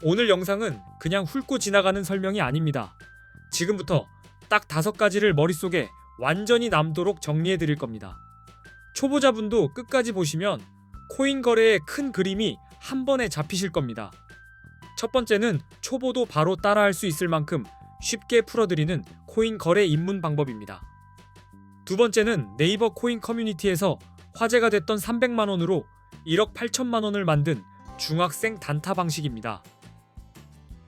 오늘 영상은 그냥 훑고 지나가는 설명이 아닙니다. 지금부터 딱 5가지를 머릿속에 완전히 남도록 정리해 드릴 겁니다. 초보자분도 끝까지 보시면 코인 거래의 큰 그림이 한 번에 잡히실 겁니다. 첫 번째는 초보도 바로 따라할 수 있을 만큼 쉽게 풀어드리는 코인 거래 입문 방법입니다. 두 번째는 네이버 코인 커뮤니티에서 화제가 됐던 300만원으로 1억 8천만원을 만든 중학생 단타 방식입니다.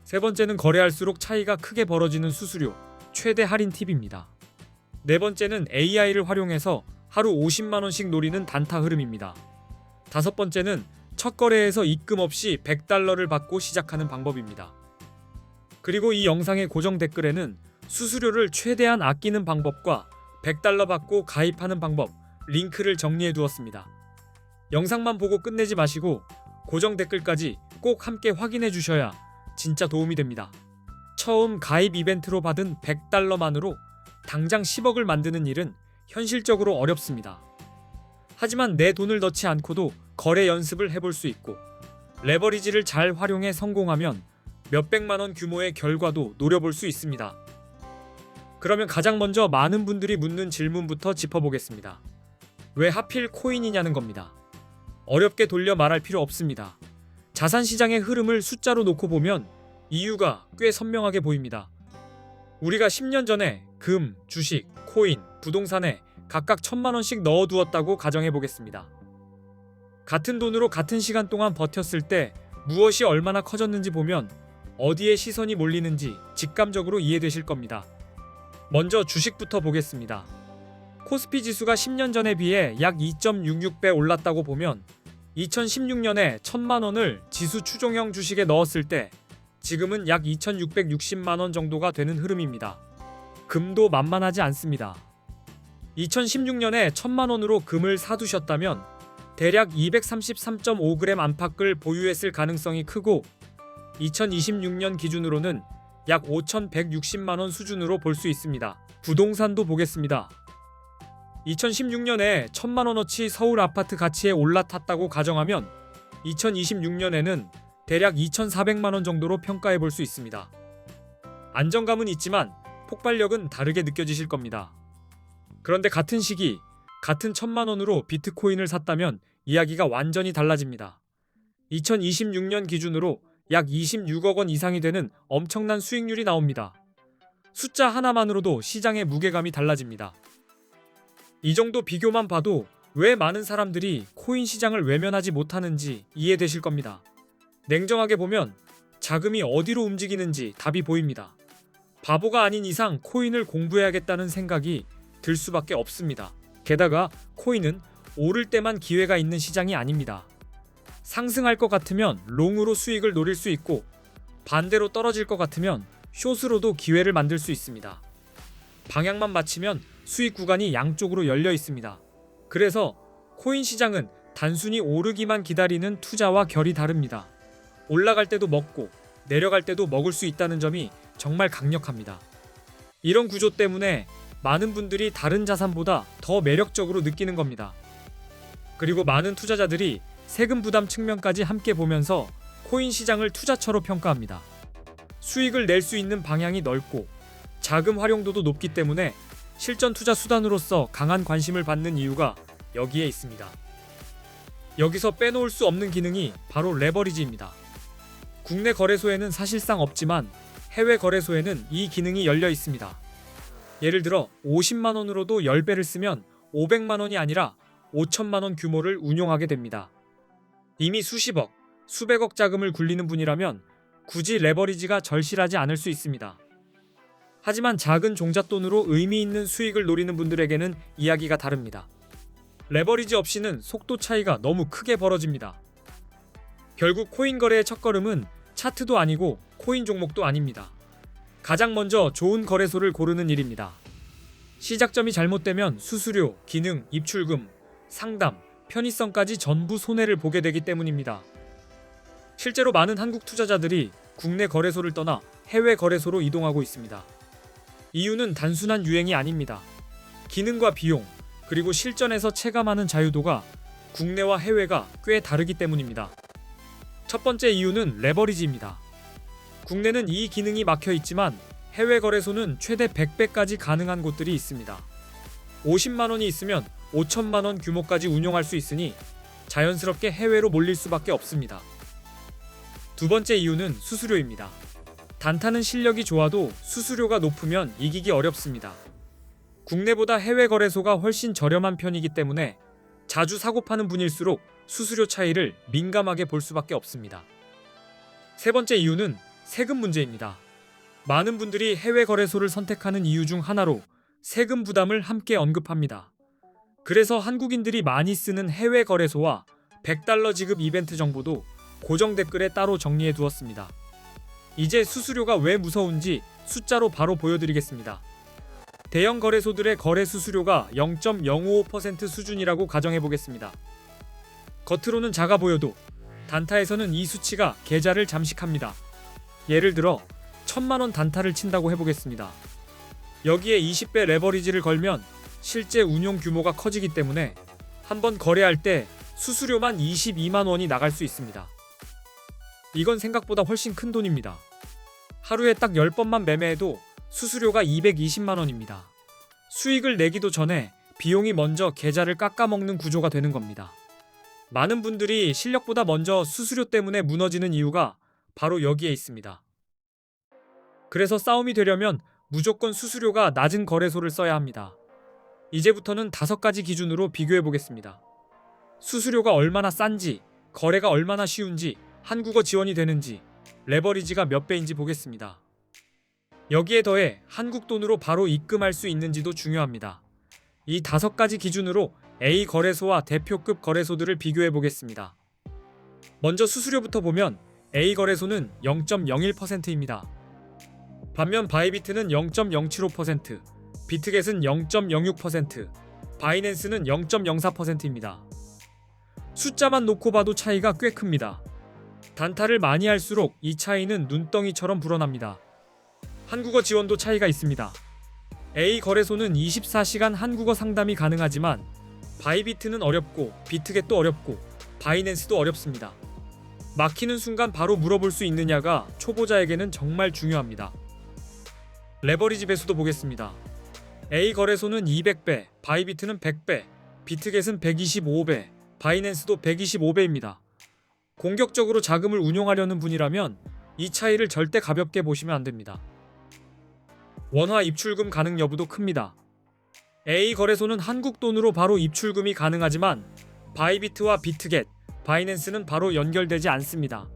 세 번째는 거래할수록 차이가 크게 벌어지는 수수료, 최대 할인 팁입니다. 네 번째는 AI를 활용해서 하루 50만원씩 노리는 단타 흐름입니다. 다섯 번째는 첫 거래에서 입금 없이 $100를 받고 시작하는 방법입니다. 그리고 이 영상의 고정 댓글에는 수수료를 최대한 아끼는 방법과 $100 받고 가입하는 방법, 링크를 정리해 두었습니다. 영상만 보고 끝내지 마시고 고정 댓글까지 꼭 함께 확인해 주셔야 진짜 도움이 됩니다. 처음 가입 이벤트로 받은 $100만으로 당장 10억을 만드는 일은 현실적으로 어렵습니다. 하지만 내 돈을 넣지 않고도 거래 연습을 해볼 수 있고 레버리지를 잘 활용해 성공하면 몇백만원 규모의 결과도 노려볼 수 있습니다. 그러면 가장 먼저 많은 분들이 묻는 질문부터 짚어보겠습니다. 왜 하필 코인이냐는 겁니다. 어렵게 돌려 말할 필요 없습니다. 자산시장의 흐름을 숫자로 놓고 보면 이유가 꽤 선명하게 보입니다. 우리가 10년 전에 금, 주식, 코인, 부동산에 각각 1000만원씩 넣어두었다고 가정해보겠습니다. 같은 돈으로 같은 시간 동안 버텼을 때 무엇이 얼마나 커졌는지 보면 어디에 시선이 몰리는지 직감적으로 이해되실 겁니다. 먼저 주식부터 보겠습니다. 코스피 지수가 10년 전에 비해 약 2.66배 올랐다고 보면 2016년에 1000만원을 지수 추종형 주식에 넣었을 때 지금은 약 2660만원 정도가 되는 흐름입니다. 금도 만만하지 않습니다. 2016년에 1000만원으로 금을 사두셨다면 대략 233.5g 안팎을 보유했을 가능성이 크고 2026년 기준으로는 약 5160만원 수준으로 볼 수 있습니다. 부동산도 보겠습니다. 2016년에 1000만원어치 서울 아파트 가치에 올라탔다고 가정하면 2026년에는 대략 2400만원 정도로 평가해 볼 수 있습니다. 안정감은 있지만 폭발력은 다르게 느껴지실 겁니다. 그런데 같은 시기, 같은 1000만원으로 비트코인을 샀다면 이야기가 완전히 달라집니다. 2026년 기준으로 약 26억 원 이상이 되는 엄청난 수익률이 나옵니다. 숫자 하나만으로도 시장의 무게감이 달라집니다. 이 정도 비교만 봐도 왜 많은 사람들이 코인 시장을 외면하지 못하는지 이해되실 겁니다. 냉정하게 보면 자금이 어디로 움직이는지 답이 보입니다. 바보가 아닌 이상 코인을 공부해야겠다는 생각이 들 수밖에 없습니다. 게다가 코인은 오를 때만 기회가 있는 시장이 아닙니다. 상승할 것 같으면 롱으로 수익을 노릴 수 있고 반대로 떨어질 것 같으면 숏으로도 기회를 만들 수 있습니다. 방향만 맞추면 수익 구간이 양쪽으로 열려 있습니다. 그래서 코인 시장은 단순히 오르기만 기다리는 투자와 결이 다릅니다. 올라갈 때도 먹고 내려갈 때도 먹을 수 있다는 점이 정말 강력합니다. 이런 구조 때문에 많은 분들이 다른 자산보다 더 매력적으로 느끼는 겁니다. 그리고 많은 투자자들이 세금 부담 측면까지 함께 보면서 코인 시장을 투자처로 평가합니다. 수익을 낼 수 있는 방향이 넓고 자금 활용도도 높기 때문에 실전 투자 수단으로서 강한 관심을 받는 이유가 여기에 있습니다. 여기서 빼놓을 수 없는 기능이 바로 레버리지입니다. 국내 거래소에는 사실상 없지만 해외 거래소에는 이 기능이 열려 있습니다. 예를 들어 50만원으로도 10배를 쓰면 500만원이 아니라 5천만원 규모를 운용하게 됩니다. 이미 수십억, 수백억 자금을 굴리는 분이라면 굳이 레버리지가 절실하지 않을 수 있습니다. 하지만 작은 종잣돈으로 의미 있는 수익을 노리는 분들에게는 이야기가 다릅니다. 레버리지 없이는 속도 차이가 너무 크게 벌어집니다. 결국 코인 거래의 첫걸음은 차트도 아니고 코인 종목도 아닙니다. 가장 먼저 좋은 거래소를 고르는 일입니다. 시작점이 잘못되면 수수료, 기능, 입출금, 상담, 편의성까지 전부 손해를 보게 되기 때문입니다. 실제로 많은 한국 투자자들이 국내 거래소를 떠나 해외 거래소로 이동하고 있습니다. 이유는 단순한 유행이 아닙니다. 기능과 비용, 그리고 실전에서 체감하는 자유도가 국내와 해외가 꽤 다르기 때문입니다. 첫 번째 이유는 레버리지입니다. 국내는 이 기능이 막혀 있지만 해외 거래소는 최대 100배까지 가능한 곳들이 있습니다. 50만 원이 있으면 5천만 원 규모까지 운용할 수 있으니 자연스럽게 해외로 몰릴 수밖에 없습니다. 두 번째 이유는 수수료입니다. 단타는 실력이 좋아도 수수료가 높으면 이기기 어렵습니다. 국내보다 해외 거래소가 훨씬 저렴한 편이기 때문에 자주 사고 파는 분일수록 수수료 차이를 민감하게 볼 수밖에 없습니다. 세 번째 이유는 세금 문제입니다. 많은 분들이 해외 거래소를 선택하는 이유 중 하나로 세금 부담을 함께 언급합니다. 그래서 한국인들이 많이 쓰는 해외 거래소와 $100 지급 이벤트 정보도 고정 댓글에 따로 정리해 두었습니다. 이제 수수료가 왜 무서운지 숫자로 바로 보여드리겠습니다. 대형 거래소들의 거래 수수료가 0.055% 수준이라고 가정해 보겠습니다. 겉으로는 작아 보여도 단타에서는 이 수치가 계좌를 잠식합니다. 예를 들어 1,000만 원 단타를 친다고 해보겠습니다. 여기에 20배 레버리지를 걸면 실제 운용 규모가 커지기 때문에 한번 거래할 때 수수료만 22만 원이 나갈 수 있습니다. 이건 생각보다 훨씬 큰 돈입니다. 하루에 딱 10번만 매매해도 수수료가 220만 원입니다. 수익을 내기도 전에 비용이 먼저 계좌를 깎아먹는 구조가 되는 겁니다. 많은 분들이 실력보다 먼저 수수료 때문에 무너지는 이유가 바로 여기에 있습니다. 그래서 싸움이 되려면 무조건 수수료가 낮은 거래소를 써야 합니다. 이제부터는 5가지 기준으로 비교해 보겠습니다. 수수료가 얼마나 싼지, 거래가 얼마나 쉬운지, 한국어 지원이 되는지, 레버리지가 몇 배인지 보겠습니다. 여기에 더해 한국 돈으로 바로 입금할 수 있는지도 중요합니다. 이 5가지 기준으로 A 거래소와 대표급 거래소들을 비교해 보겠습니다. 먼저 수수료부터 보면 A 거래소는 0.01%입니다. 반면 바이비트는 0.075%, 비트겟은 0.06%, 바이낸스는 0.04%입니다. 숫자만 놓고 봐도 차이가 꽤 큽니다. 단타를 많이 할수록 이 차이는 눈덩이처럼 불어납니다. 한국어 지원도 차이가 있습니다. A 거래소는 24시간 한국어 상담이 가능하지만 바이비트는 어렵고 비트겟도 어렵고 바이낸스도 어렵습니다. 막히는 순간 바로 물어볼 수 있느냐가 초보자에게는 정말 중요합니다. 레버리지 배수도 보겠습니다. A 거래소는 200배, 바이비트는 100배, 비트겟은 125배, 바이낸스도 125배입니다. 공격적으로 자금을 운용하려는 분이라면 이 차이를 절대 가볍게 보시면 안 됩니다. 원화 입출금 가능 여부도 큽니다. A 거래소는 한국 돈으로 바로 입출금이 가능하지만 바이비트와 비트겟, 바이낸스는 바로 연결되지 않습니다.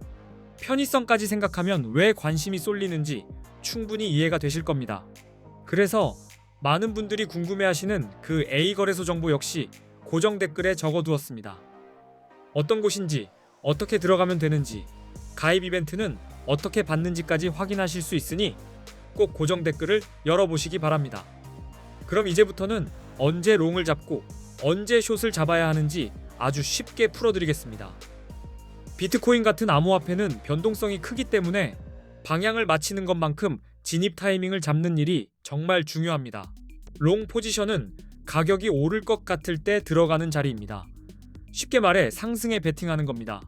편의성까지 생각하면 왜 관심이 쏠리는지 충분히 이해가 되실 겁니다. 그래서 많은 분들이 궁금해하시는 그 A 거래소 정보 역시 고정 댓글에 적어두었습니다. 어떤 곳인지, 어떻게 들어가면 되는지, 가입 이벤트는 어떻게 받는지까지 확인하실 수 있으니 꼭 고정 댓글을 열어보시기 바랍니다. 그럼 이제부터는 언제 롱을 잡고 언제 숏을 잡아야 하는지 아주 쉽게 풀어드리겠습니다. 비트코인 같은 암호화폐는 변동성이 크기 때문에 방향을 맞히는 것만큼 진입 타이밍을 잡는 일이 정말 중요합니다. 롱 포지션은 가격이 오를 것 같을 때 들어가는 자리입니다. 쉽게 말해 상승에 베팅하는 겁니다.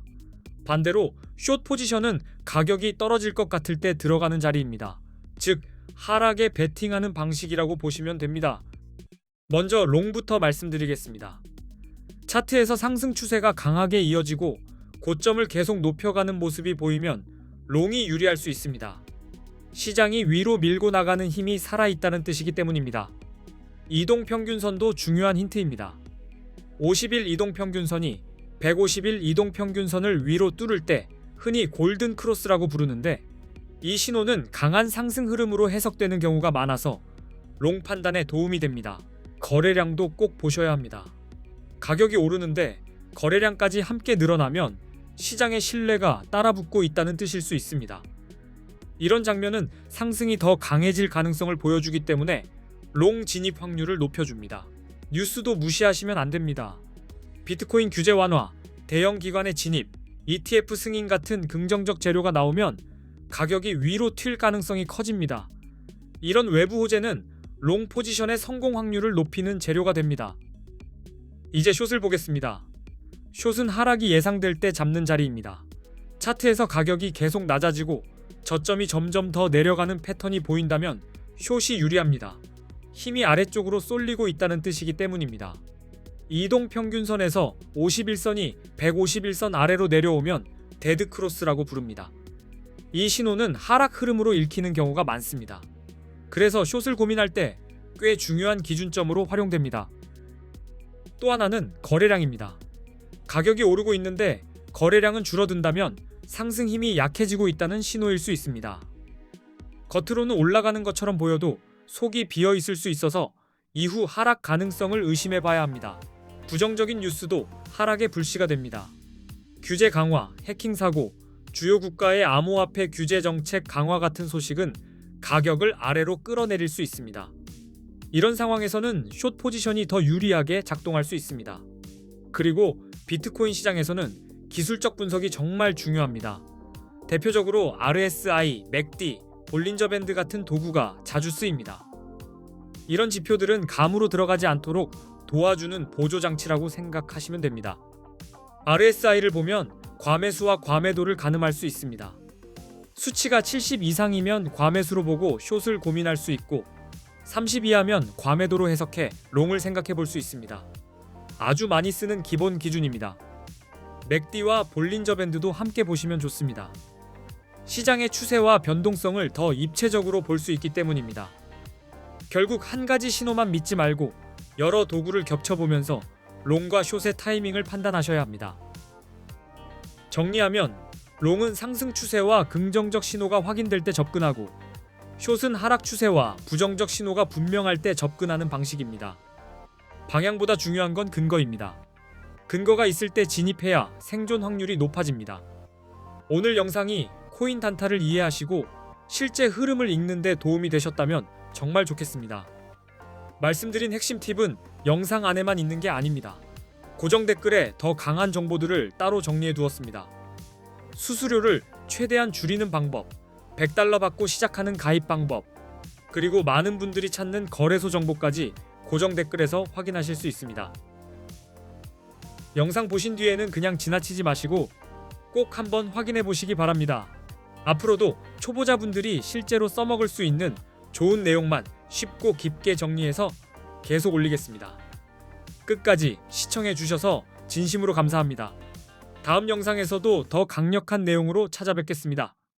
반대로 숏 포지션은 가격이 떨어질 것 같을 때 들어가는 자리입니다. 즉 하락에 베팅하는 방식이라고 보시면 됩니다. 먼저 롱부터 말씀드리겠습니다. 차트에서 상승 추세가 강하게 이어지고 고점을 계속 높여가는 모습이 보이면 롱이 유리할 수 있습니다. 시장이 위로 밀고 나가는 힘이 살아있다는 뜻이기 때문입니다. 이동평균선도 중요한 힌트입니다. 50일 이동평균선이 150일 이동평균선을 위로 뚫을 때 흔히 골든 크로스라고 부르는데 이 신호는 강한 상승 흐름으로 해석되는 경우가 많아서 롱 판단에 도움이 됩니다. 거래량도 꼭 보셔야 합니다. 가격이 오르는데 거래량까지 함께 늘어나면 시장의 신뢰가 따라붙고 있다는 뜻일 수 있습니다. 이런 장면은 상승이 더 강해질 가능성을 보여주기 때문에 롱 진입 확률을 높여줍니다. 뉴스도 무시하시면 안 됩니다. 비트코인 규제 완화, 대형 기관의 진입, ETF 승인 같은 긍정적 재료가 나오면 가격이 위로 튈 가능성이 커집니다. 이런 외부 호재는 롱 포지션의 성공 확률을 높이는 재료가 됩니다. 이제 숏을 보겠습니다. 숏은 하락이 예상될 때 잡는 자리입니다. 차트에서 가격이 계속 낮아지고 저점이 점점 더 내려가는 패턴이 보인다면 숏이 유리합니다. 힘이 아래쪽으로 쏠리고 있다는 뜻이기 때문입니다. 이동평균선에서 51선이 151선 아래로 내려오면 데드크로스라고 부릅니다. 이 신호는 하락 흐름으로 읽히는 경우가 많습니다. 그래서 숏을 고민할 때 꽤 중요한 기준점으로 활용됩니다. 또 하나는 거래량입니다. 가격이 오르고 있는데 거래량은 줄어든다면 상승 힘이 약해지고 있다는 신호일 수 있습니다. 겉으로는 올라가는 것처럼 보여도 속이 비어 있을 수 있어서 이후 하락 가능성을 의심해 봐야 합니다. 부정적인 뉴스도 하락의 불씨가 됩니다. 규제 강화, 해킹 사고, 주요 국가의 암호화폐 규제 정책 강화 같은 소식은 가격을 아래로 끌어내릴 수 있습니다. 이런 상황에서는 숏 포지션이 더 유리하게 작동할 수 있습니다. 그리고 비트코인 시장에서는 기술적 분석이 정말 중요합니다. 대표적으로 RSI, 맥디, 볼린저 밴드 같은 도구가 자주 쓰입니다. 이런 지표들은 감으로 들어가지 않도록 도와주는 보조장치라고 생각하시면 됩니다. RSI를 보면 과매수와 과매도를 가늠할 수 있습니다. 수치가 70 이상이면 과매수로 보고 숏을 고민할 수 있고 30 이하면 과매도로 해석해 롱을 생각해 볼 수 있습니다. 아주 많이 쓰는 기본 기준입니다. 맥디와 볼린저 밴드도 함께 보시면 좋습니다. 시장의 추세와 변동성을 더 입체적으로 볼 수 있기 때문입니다. 결국 한 가지 신호만 믿지 말고 여러 도구를 겹쳐보면서 롱과 숏의 타이밍을 판단하셔야 합니다. 정리하면 롱은 상승 추세와 긍정적 신호가 확인될 때 접근하고 숏은 하락 추세와 부정적 신호가 분명할 때 접근하는 방식입니다. 방향보다 중요한 건 근거입니다. 근거가 있을 때 진입해야 생존 확률이 높아집니다. 오늘 영상이 코인 단타를 이해하시고 실제 흐름을 읽는 데 도움이 되셨다면 정말 좋겠습니다. 말씀드린 핵심 팁은 영상 안에만 있는 게 아닙니다. 고정 댓글에 더 강한 정보들을 따로 정리해 두었습니다. 수수료를 최대한 줄이는 방법, $100 받고 시작하는 가입 방법, 그리고 많은 분들이 찾는 거래소 정보까지 고정 댓글에서 확인하실 수 있습니다. 영상 보신 뒤에는 그냥 지나치지 마시고 꼭 한번 확인해 보시기 바랍니다. 앞으로도 초보자분들이 실제로 써먹을 수 있는 좋은 내용만 쉽고 깊게 정리해서 계속 올리겠습니다. 끝까지 시청해 주셔서 진심으로 감사합니다. 다음 영상에서도 더 강력한 내용으로 찾아뵙겠습니다.